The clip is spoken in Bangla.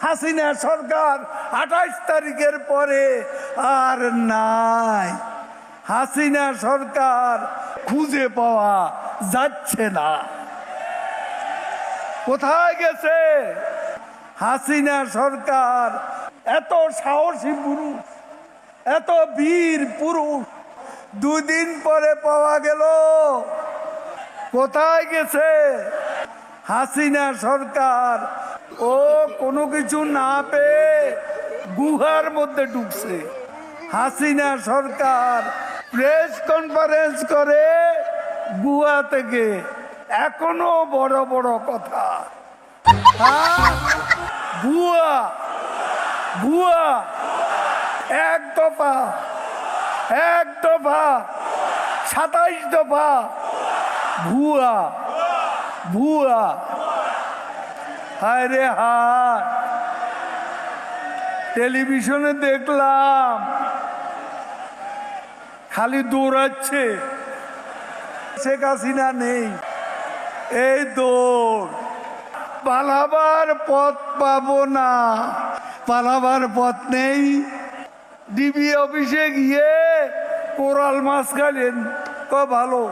হাসিনা সরকার 28 তারিখের পরে আর নাই। হাসিনা সরকার খুঁজে পাওয়া যাচ্ছে না। কোথায় গেছে হাসিনা সরকার? এত সাহসী পুরুষ, এত বীর পুরুষ, 2 দিন পরে পাওয়া গেল। কোথায় গেছে হাসিনা সরকার? ও কোনো কিছু না পেয়ে গুহার মধ্যে ঢুকছে। হাসিনা সরকার প্রেস কনফারেন্স করে গুহা থেকে, এখনো বড় বড় কথা। ভুয়া ভুয়া, এক দফা 27 দফা ভুয়া ভুয়া। হায় রে হায়, টেলিভিশনে দেখলাম খালি দৌড়াচ্ছে, শেখ হাসিনা নেই, এই দৌড়। পালাবার পথ পাবো না, পালাবার পথ নেই। ডিবি অফিসে গিয়ে কোরাল মাছ খাইলেন, ভালো।